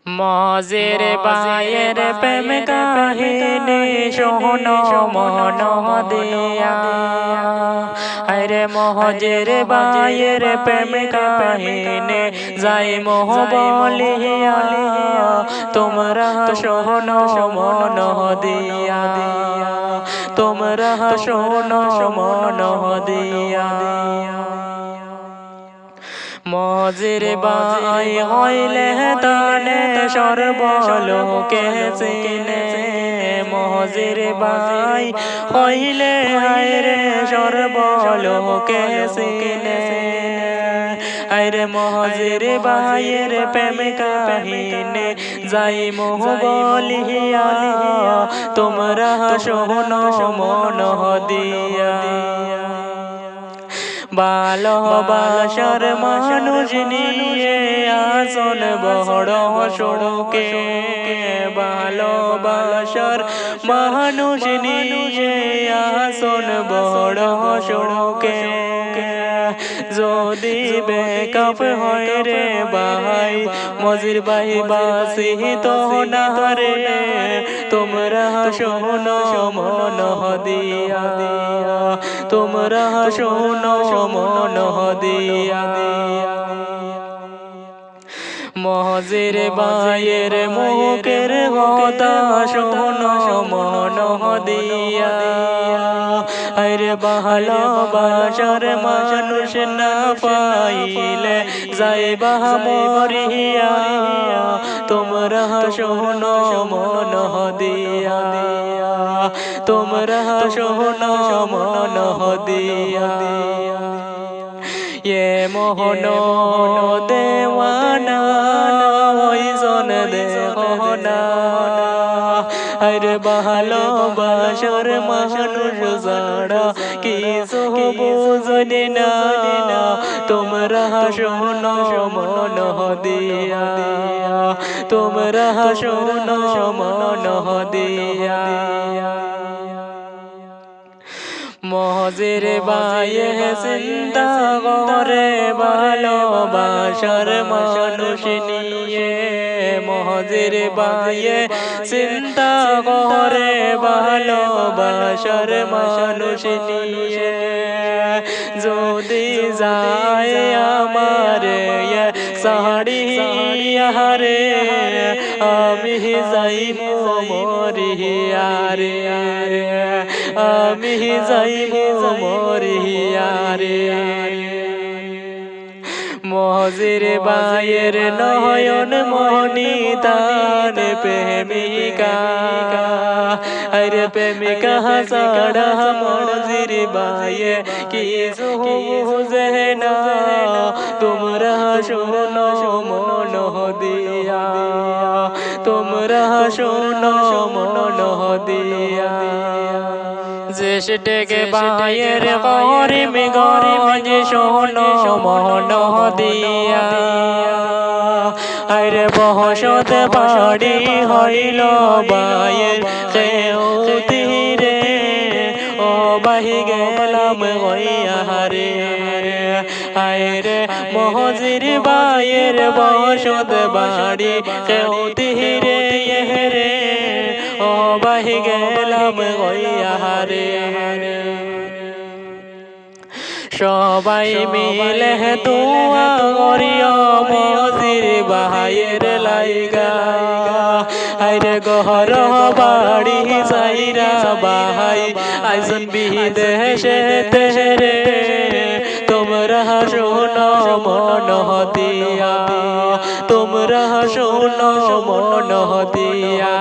মজের বায়ের প্রেম কাহিনী শোনো মন দিয়া, আরে মজের বায়ের প্রেম কাহিনী যাই মোহ বলিয়া, তোমরা শোনো মন দিয়া, তোমরা শোনো মন দিয়া। মজির বাই হইলে তানে সর্বলোকে চিনে, মজির বাই হইলে হায়রে সর্বলোকে চিনে, আরে মজির বায়ের প্রেম কাহিনী যাই মোহ বলিয়া, তোমরা শোনো মন দিয়া। ভালোবাসার মানুষ নিয়ে আসন বড় সড়কে, ভালোবাসার মানুষ নিয়ে আসন বড় সড়কে, যদি বেকআপ হয় রে ভাই মজির ভাই বাসি তো না রে, তোমরা শোনো মন দিয়া, তোমরা শোনো মন দিয়া। মজির বায়ের মুখের কথা শোনো মন দিয়া, আরে ভালোবাসার মানুষ না পাইলে যাইবা মরিয়া, তোমরা শোনো মন দিয়া, তোমরা শোনো মন দিয়া। এ মোহন দেওয়ানা ওইজন দেহনা, আরে ভালোবাসার মানুষ যারা কিছু বুঝনে না, তোমরা শোনো মন দিয়া, তোমরা শোনো মন দিয়া। মজির বায়ে চিন্তা করে ভালোবাসার মানুষ নিয়ে, মজির বায়ে চিন্তা করে ভালোবাসার মানুষ নিয়ে, যদি যায় আমার সাড়িয়া রে, আমি যাইব মরিয়া রে, আমি যাইব মরিয়া রে। মজির বায়ের নয়ন মনি তান প্রেমিকা, আরে প্রেমিকা ছাড়া মজির বায়ে কিছু বুঝে না, তোমরা শোনো মন দিয়া, তোমরা শোনো মন দিয়া। যেসটেকে বায়ের গরিম গরিম শোনো মন দিয়া, আরে বসত বাড়ি হইল বায়ের কেউতি রে, ও বাহি গেলাম হইয়া রে, আরে মজির বায়ের বসত বাড়ি কেউতি রে রে, ও বাহি গেলাম হইয়া রে। সবাই মিলে দোয়া করিও মজির বায়ের লাইগা, আরে গহর বাড়ি সাইরা বাহাই আইজন বিদেশে রে, তোমরা শোনো মন দিয়া, তোমরা শোনো মন দিয়া।